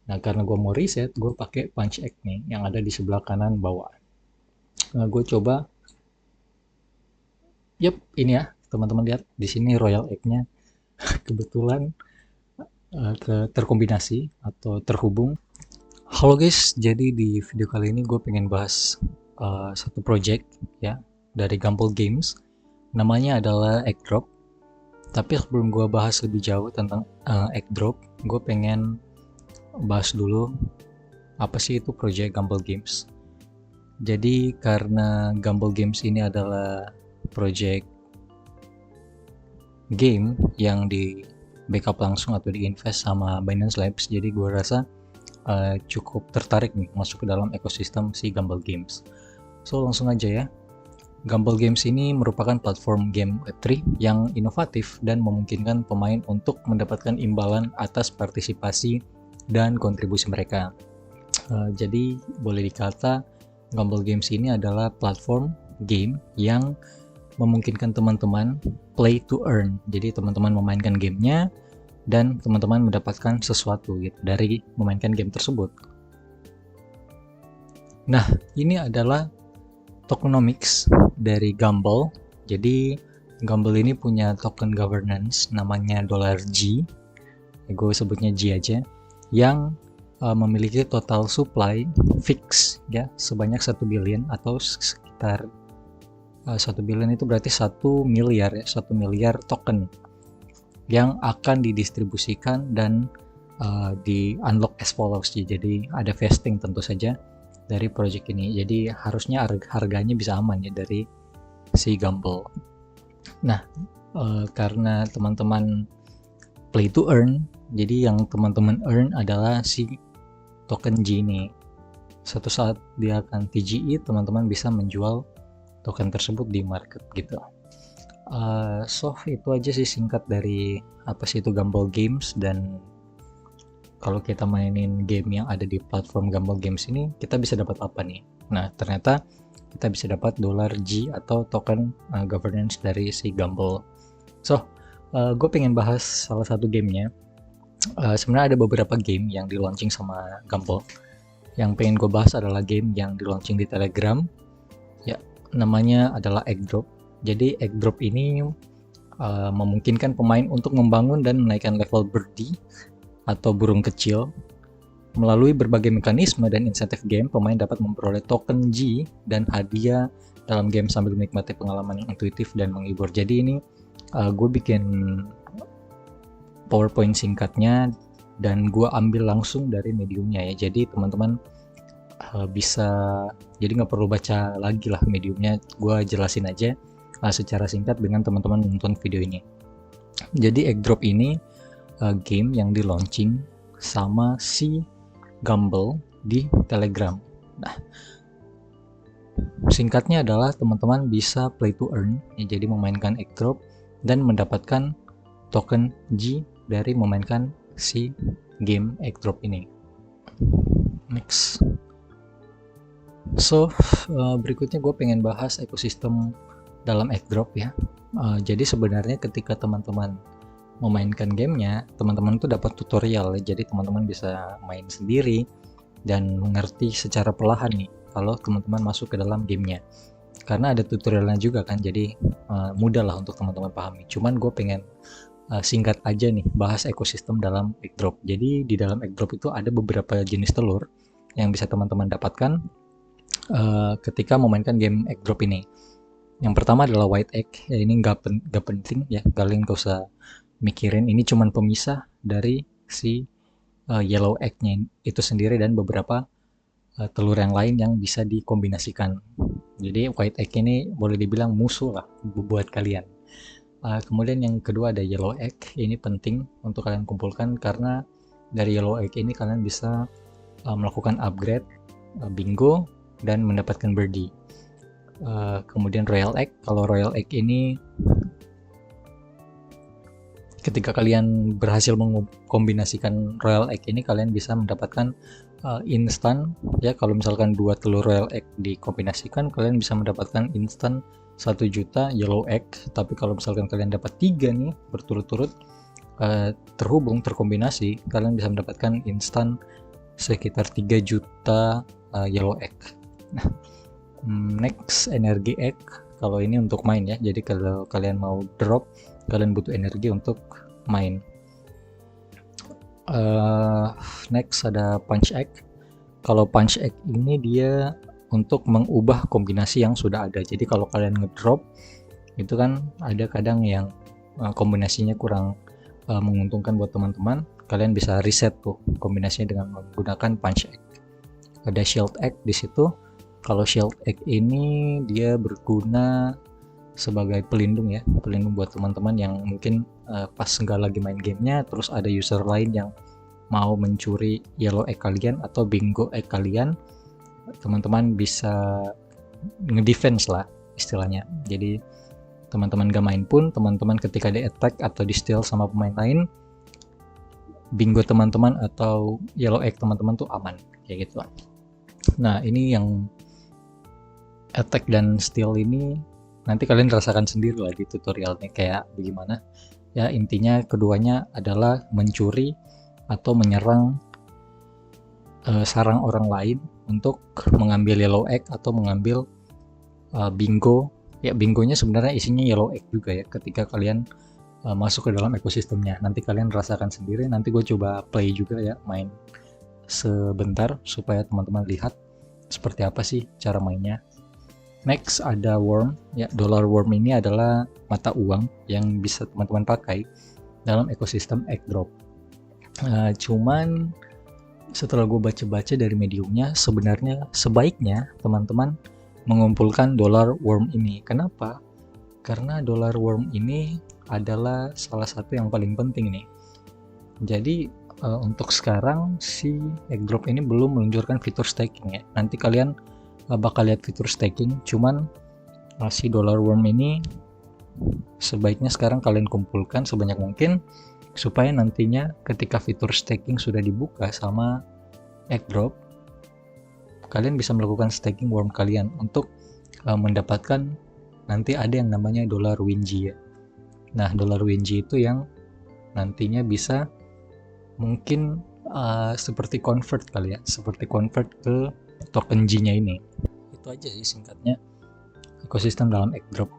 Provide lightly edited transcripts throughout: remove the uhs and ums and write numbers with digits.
Nah, karena gue mau reset, gue pakai punch egg nih yang ada di sebelah kanan bawah. Nah, gue coba, yep, ini ya, teman-teman lihat di sini royal egg-nya kebetulan terkombinasi atau terhubung. Halo guys, jadi di video kali ini gue pengen bahas satu project ya dari Gumball Games. Namanya adalah Egg Drop. Tapi sebelum gue bahas lebih jauh tentang Egg Drop, gue pengen bahas dulu apa sih itu project Gumball Games. Jadi karena Gumball Games ini adalah project game yang di backup langsung atau diinvest sama Binance Labs, jadi gue rasa cukup tertarik nih masuk ke dalam ekosistem si Gumball Games. So langsung aja ya. Gumball Games ini merupakan platform game Web3 yang inovatif dan memungkinkan pemain untuk mendapatkan imbalan atas partisipasi dan kontribusi mereka. Jadi boleh dikata Gumball Games ini adalah platform game yang memungkinkan teman-teman play to earn. Jadi teman-teman memainkan gamenya dan teman-teman mendapatkan sesuatu gitu dari memainkan game tersebut. Nah, ini adalah tokenomics dari Gumball. Jadi Gumball ini punya token governance namanya $G. Gue sebutnya G aja, yang memiliki total supply fix ya sebanyak 1 billion atau sekitar 1 billion itu berarti 1 miliar ya, 1 miliar token yang akan didistribusikan dan di unlock as follows. Jadi ada vesting tentu saja dari project ini. Jadi harusnya harganya bisa aman ya dari si Gumball. Nah, karena teman-teman play to earn, jadi yang teman-teman earn adalah si token G ini. Suatu saat dia akan TGE, teman-teman bisa menjual token tersebut di market gitu. So itu aja sih singkat dari apa sih itu Gumball Games, dan kalau kita mainin game yang ada di platform Gumball Games ini kita bisa dapat apa nih? Nah, ternyata kita bisa dapat $G atau token governance dari si Gumball. So gue pengen bahas salah satu gamenya. Sebenarnya ada beberapa game yang di launching sama Gumball. Yang pengen gue bahas adalah game yang di launching di Telegram ya, namanya adalah Egg Drop. Jadi Egg Drop ini memungkinkan pemain untuk membangun dan menaikkan level birdie atau burung kecil. Melalui berbagai mekanisme dan insentif game, pemain dapat memperoleh token G dan hadiah dalam game sambil menikmati pengalaman yang intuitif dan menghibur. Jadi ini gue bikin PowerPoint singkatnya dan gue ambil langsung dari mediumnya ya. Jadi teman-teman bisa, jadi nggak perlu baca lagi lah mediumnya, gue jelasin aja secara singkat dengan teman-teman nonton video ini. Jadi Egg Drop ini game yang di launching sama si Gumball di Telegram. Nah, singkatnya adalah teman-teman bisa play to earn ya, jadi memainkan Egg Drop dan mendapatkan token G dari memainkan si game Egg Drop ini. Next. So berikutnya gue pengen bahas ekosistem dalam Egg Drop ya. Jadi sebenarnya ketika teman-teman memainkan gamenya, teman-teman itu dapat tutorial ya. Jadi teman-teman bisa main sendiri dan mengerti secara perlahan nih kalau teman-teman masuk ke dalam gamenya. Karena ada tutorialnya juga kan, jadi mudah lah untuk teman-teman pahami. Cuman gue pengen singkat aja nih bahas ekosistem dalam Egg Drop. Jadi di dalam Egg Drop itu ada beberapa jenis telur yang bisa teman-teman dapatkan ketika memainkan game Egg Drop ini. Yang pertama adalah white egg ya, ini nggak penting ya, kalian gak usah mikirin, ini cuman pemisah dari si yellow egg-nya itu sendiri dan beberapa telur yang lain yang bisa dikombinasikan. Jadi white egg ini boleh dibilang musuh lah buat kalian. Kemudian yang kedua ada yellow egg, ini penting untuk kalian kumpulkan karena dari yellow egg ini kalian bisa melakukan upgrade bingo dan mendapatkan birdie. Kemudian royal egg, kalau royal egg ini ketika kalian berhasil mengkombinasikan royal egg ini, kalian bisa mendapatkan instan ya. Kalau misalkan 2 telur royal egg dikombinasikan, kalian bisa mendapatkan instan 1 juta yellow egg. Tapi kalau misalkan kalian dapat 3 nih berturut-turut terhubung, terkombinasi, kalian bisa mendapatkan instan sekitar 3 juta yellow egg. Nah, next energy egg. Kalau ini untuk main ya, jadi kalau kalian mau drop, kalian butuh energi untuk main. Next ada punch egg. Kalau punch egg ini dia untuk mengubah kombinasi yang sudah ada. Jadi kalau kalian ngedrop itu kan ada kadang yang kombinasinya kurang menguntungkan buat teman-teman, kalian bisa reset tuh kombinasinya dengan menggunakan punch egg. Ada shield egg di situ. Kalau shield egg ini dia berguna sebagai pelindung ya, pelindung buat teman-teman yang mungkin pas nggak lagi main gamenya, terus ada user lain yang mau mencuri yellow egg kalian atau bingo egg kalian, teman-teman bisa ngedefense lah istilahnya. Jadi teman-teman gak main pun, teman-teman ketika di attack atau di steal sama pemain lain, bingo teman-teman atau yellow egg teman-teman tuh aman kayak gitu. Nah ini yang attack dan steal ini nanti kalian rasakan sendiri lah di tutorialnya kayak bagaimana ya. Intinya keduanya adalah mencuri atau menyerang sarang orang lain untuk mengambil yellow egg atau mengambil bingo ya. Bingonya sebenarnya isinya yellow egg juga ya ketika kalian masuk ke dalam ekosistemnya. Nanti kalian rasakan sendiri, nanti gue coba play juga ya, main sebentar supaya teman-teman lihat seperti apa sih cara mainnya. Next ada worm ya. Dollar worm ini adalah mata uang yang bisa teman-teman pakai dalam ekosistem egg drop. Cuman setelah gue baca-baca dari mediumnya, sebenarnya sebaiknya teman-teman mengumpulkan dollar worm ini. Kenapa? Karena dollar worm ini adalah salah satu yang paling penting nih. Jadi untuk sekarang si egg drop ini belum meluncurkan fitur staking ya. Nanti kalian bakal lihat fitur staking, cuman si dollar worm ini sebaiknya sekarang kalian kumpulkan sebanyak mungkin supaya nantinya ketika fitur staking sudah dibuka sama egg drop, kalian bisa melakukan staking worm kalian untuk mendapatkan nanti ada yang namanya dollar WinG ya. Nah dollar WinG itu yang nantinya bisa mungkin seperti convert kali ya, seperti convert ke token G-nya ini. Itu aja sih singkatnya ekosistem dalam egg drop.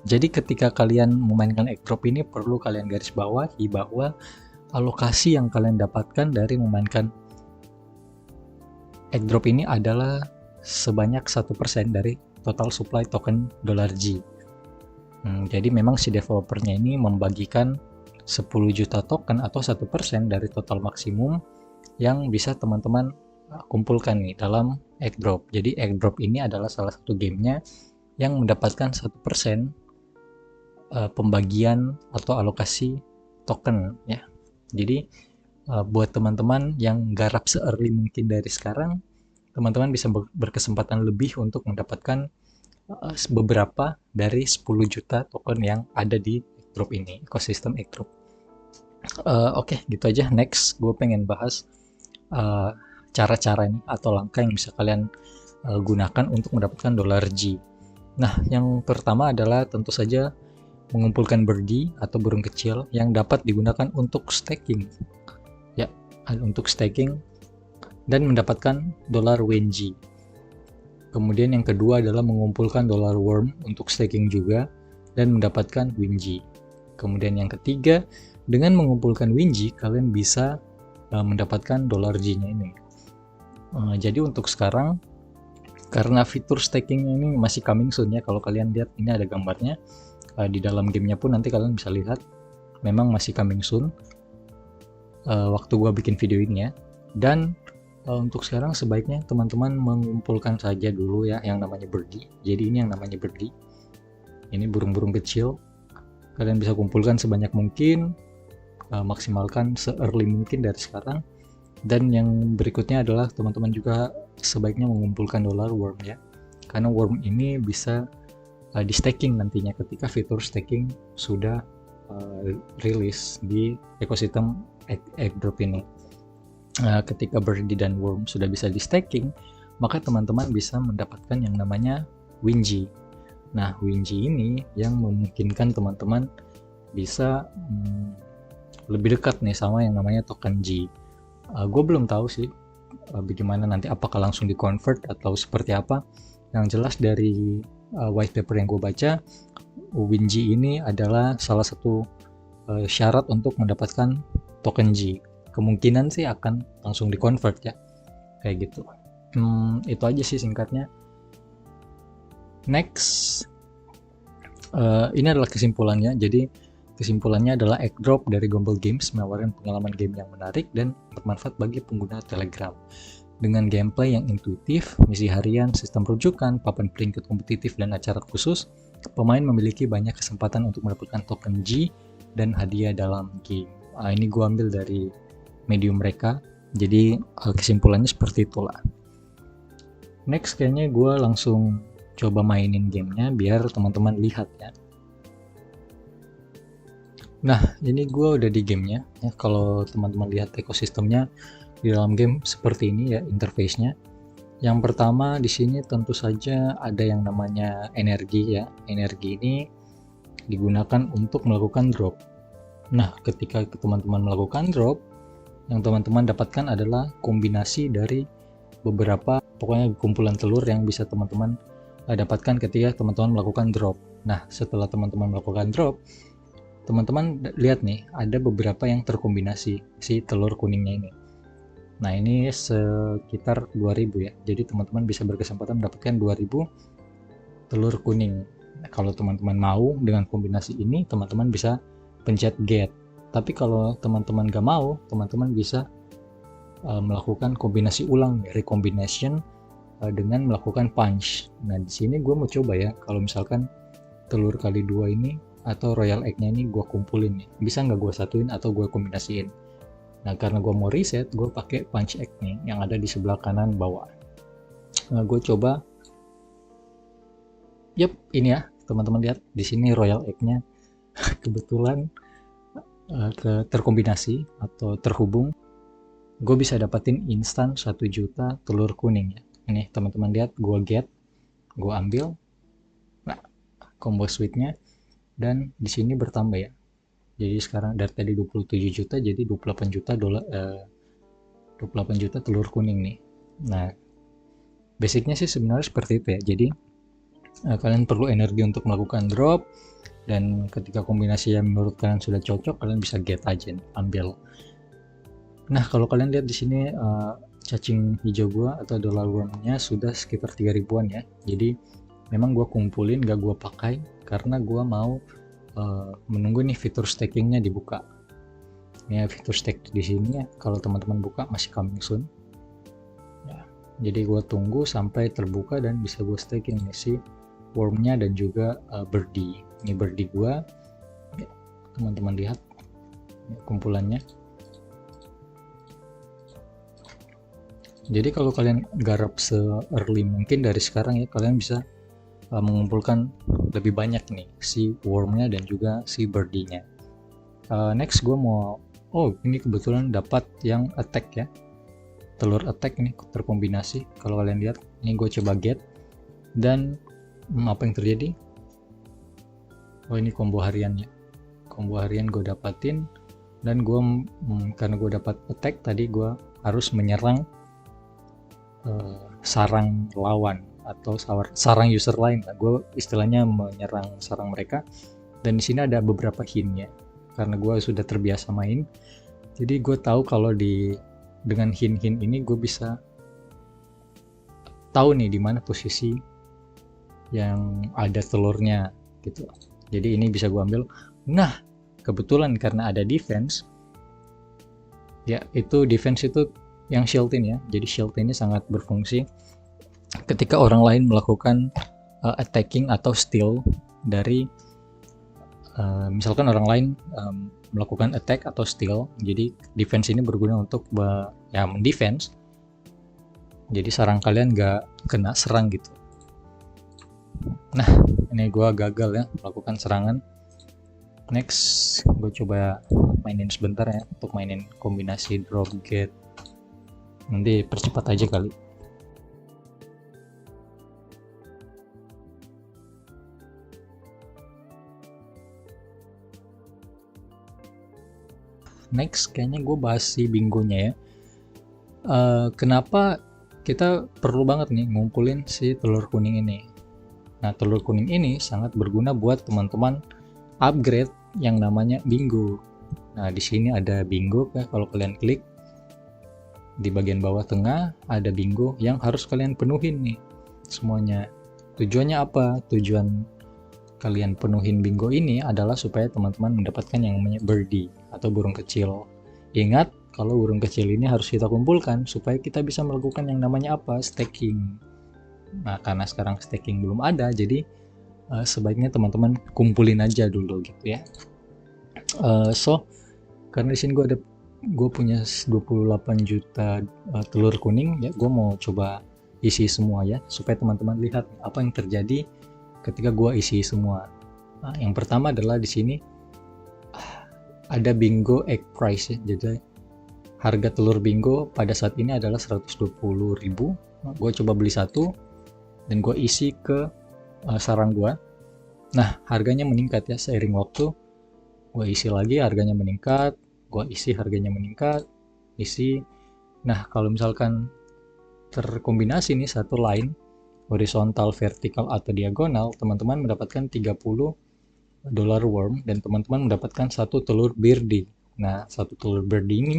Jadi ketika kalian memainkan egg drop ini perlu kalian garis bawahi bahwa alokasi yang kalian dapatkan dari memainkan egg drop ini adalah sebanyak 1% dari total supply token dollar G. Jadi memang si developernya ini membagikan 10 juta token atau 1% dari total maksimum yang bisa teman-teman kumpulkan nih dalam egg drop. Jadi egg drop ini adalah salah satu gamenya yang mendapatkan 1% pembagian atau alokasi token ya. Jadi buat teman-teman yang garap se-early mungkin dari sekarang, teman-teman bisa berkesempatan lebih untuk mendapatkan beberapa dari 10 juta token yang ada di egg drop ini, ekosistem egg drop. Oke, gitu aja. Next, gue pengen bahas cara-cara ini atau langkah yang bisa kalian gunakan untuk mendapatkan dollar G. Nah, yang pertama adalah tentu saja mengumpulkan birdie atau burung kecil yang dapat digunakan untuk staking. Ya, untuk staking dan mendapatkan dollar WinG. Kemudian yang kedua adalah mengumpulkan dollar worm untuk staking juga dan mendapatkan WinG. Kemudian yang ketiga, dengan mengumpulkan WinG kalian bisa mendapatkan dollar G-nya ini. Jadi untuk sekarang karena fitur staking ini masih coming soon ya, kalau kalian lihat ini ada gambarnya di dalam gamenya pun nanti kalian bisa lihat memang masih coming soon waktu gua bikin video ini ya. Dan untuk sekarang sebaiknya teman-teman mengumpulkan saja dulu ya yang namanya birdie. Jadi ini yang namanya birdie, ini burung-burung kecil, kalian bisa kumpulkan sebanyak mungkin, maksimalkan se-early mungkin dari sekarang. Dan yang berikutnya adalah teman-teman juga sebaiknya mengumpulkan dollar worm ya, karena worm ini bisa di staking nantinya ketika fitur staking sudah rilis di ekosistem egg drop ini. Ketika birdie dan worm sudah bisa di staking, maka teman-teman bisa mendapatkan yang namanya WinG. Nah WinG ini yang memungkinkan teman-teman bisa lebih dekat nih sama yang namanya token G. Gue belum tahu sih bagaimana nanti, apakah langsung di convert atau seperti apa. Yang jelas dari white paper yang gue baca, WinG ini adalah salah satu syarat untuk mendapatkan token G. Kemungkinan sih akan langsung di convert ya, kayak gitu. Itu aja sih singkatnya. Next, ini adalah kesimpulannya. Jadi kesimpulannya adalah airdrop dari Gumball Games menawarkan pengalaman game yang menarik dan bermanfaat bagi pengguna Telegram. Dengan gameplay yang intuitif, misi harian, sistem rujukan, papan peringkat kompetitif, dan acara khusus, pemain memiliki banyak kesempatan untuk mendapatkan token G dan hadiah dalam game. Ini gue ambil dari medium mereka, jadi kesimpulannya seperti itulah. Next, kayaknya gue langsung coba mainin gamenya biar teman-teman lihat ya. Nah, ini gue udah di gamenya ya. Kalau teman-teman lihat ekosistemnya di dalam game seperti ini ya interface-nya. Yang pertama di sini tentu saja ada yang namanya energi ya. Energi ini digunakan untuk melakukan drop. Nah, ketika teman-teman melakukan drop, yang teman-teman dapatkan adalah kombinasi dari beberapa pokoknya kumpulan telur yang bisa teman-teman dapatkan ketika teman-teman melakukan drop. Nah, setelah teman-teman melakukan drop, teman-teman lihat nih, ada beberapa yang terkombinasi si telur kuningnya ini. Nah, ini sekitar 2000 ya. Jadi teman-teman bisa berkesempatan mendapatkan 2000 telur kuning. Nah, kalau teman-teman mau dengan kombinasi ini, teman-teman bisa pencet get. Tapi kalau teman-teman gak mau, teman-teman bisa melakukan kombinasi ulang, recombination, dengan melakukan punch. Nah, di sini gue mau coba ya, kalau misalkan telur kali 2 ini atau royal egg-nya ini gue kumpulin nih, bisa nggak gue satuin atau gue kombinasiin. Nah, karena gue mau reset, gue pakai punch egg nih yang ada di sebelah kanan bawah. Nah, gue coba. Yep, ini ya, teman-teman lihat di sini royal egg-nya kebetulan terkombinasi atau terhubung. Gue bisa dapatin instan 1 juta telur kuning ya. Ini teman-teman lihat, gue get, gue ambil. Nah, combo suite-nya dan di sini bertambah ya. Jadi sekarang dari tadi 27 juta jadi 28 juta dolar, 28 juta telur kuning nih. Nah, basicnya sih sebenarnya seperti itu ya. Jadi kalian perlu energi untuk melakukan drop, dan ketika kombinasi yang menurut kalian sudah cocok, kalian bisa get aja nih, ambil. Nah, kalau kalian lihat di sini cacing hijau gua atau dollar worm-nya sudah sekitar 3000-an ya. Jadi memang gua kumpulin, gak gua pakai karena gua mau menunggu nih fitur stakingnya dibuka. Ini ya, fitur stake di sini ya. Kalau teman-teman buka masih coming soon. Ya, jadi gue tunggu sampai terbuka dan bisa gue staking nih si wormnya dan juga birdie. Ini birdie gue. Ya, teman-teman lihat ya, kumpulannya. Jadi kalau kalian garap se-early mungkin dari sekarang ya, kalian bisa mengumpulkan lebih banyak nih si wormnya dan juga si birdie-nya. Next gue mau, ini kebetulan dapat yang attack ya, telur attack ini terkombinasi. Kalau kalian lihat, ini gue coba get dan apa yang terjadi? Ini combo harian ya, combo harian gue dapatin, dan gue karena gue dapat attack tadi, gue harus menyerang sarang lawan atau sarang user lain. Gue istilahnya menyerang sarang mereka, dan di sini ada beberapa hint ya, karena gue sudah terbiasa main. Jadi gue tahu kalau dengan hint-hint ini gue bisa tahu nih di mana posisi yang ada telurnya gitu. Jadi ini bisa gue ambil. Nah, kebetulan karena ada defense ya, itu defense itu yang shieldin ya. Jadi shield ini sangat berfungsi ketika orang lain melakukan attacking atau steal dari misalkan orang lain melakukan attack atau steal. Jadi defense ini berguna untuk mendefense. Jadi sarang kalian gak kena serang gitu. Nah, ini gue gagal ya melakukan serangan. Next, gue coba mainin sebentar ya untuk mainin kombinasi drop get. Nanti percepat aja kali. Next, kayaknya gue bahas si bingonya ya. Kenapa kita perlu banget nih ngumpulin si telur kuning ini? Nah, telur kuning ini sangat berguna buat teman-teman upgrade yang namanya bingo. Nah, di sini ada bingo ya, kalau kalian klik di bagian bawah tengah ada bingo yang harus kalian penuhin nih semuanya. Tujuannya apa? Tujuan kalian penuhin bingo ini adalah supaya teman-teman mendapatkan yang namanya birdie atau burung kecil. Ingat, kalau burung kecil ini harus kita kumpulkan supaya kita bisa melakukan yang namanya apa? Staking. Nah, karena sekarang staking belum ada, jadi sebaiknya teman-teman kumpulin aja dulu gitu ya. Karena di sini gue punya 28 juta telur kuning ya, gue mau coba isi semua ya, supaya teman-teman lihat apa yang terjadi ketika gue isi semua. Nah, yang pertama adalah di sini ada bingo egg price ya, jadi harga telur bingo pada saat ini adalah 120.000. Nah, gue coba beli satu dan gue isi ke sarang gue. Nah, harganya meningkat ya seiring waktu. Gue isi lagi, harganya meningkat. Gue isi, harganya meningkat. Isi. Nah, kalau misalkan terkombinasi nih satu line horizontal, vertikal, atau diagonal, teman-teman mendapatkan 30 dollar worm dan teman-teman mendapatkan satu telur birdie. Nah, satu telur birdie ini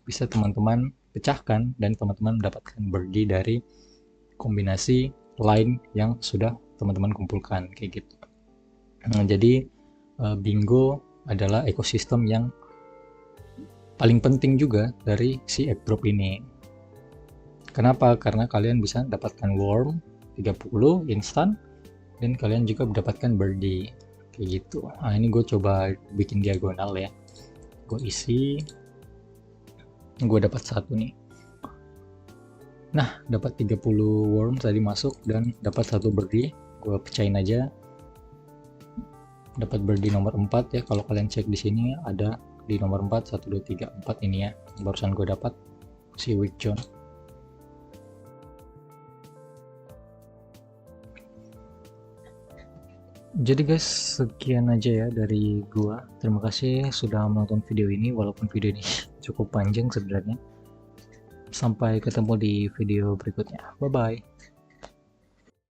bisa teman-teman pecahkan dan teman-teman mendapatkan birdie dari kombinasi line yang sudah teman-teman kumpulkan kayak gitu. Nah, jadi bingo adalah ekosistem yang paling penting juga dari si airdrop ini. Kenapa? Karena kalian bisa dapatkan worm 30 instan dan kalian juga mendapatkan birdie kayak gitu. Nah, ini gue coba bikin diagonal ya. Gue isi, gue dapat satu nih. Nah, dapat 30 worm tadi masuk dan dapat satu birdie. Gue pecahin aja. Dapat birdie nomor 4 ya. Kalau kalian cek di sini ada di nomor 4 1 2 3 4 ini ya. Barusan gue dapat si Wick John. Jadi guys, sekian aja ya dari gua. Terima kasih sudah menonton video ini walaupun video ini cukup panjang sebenarnya. Sampai ketemu di video berikutnya. Bye bye.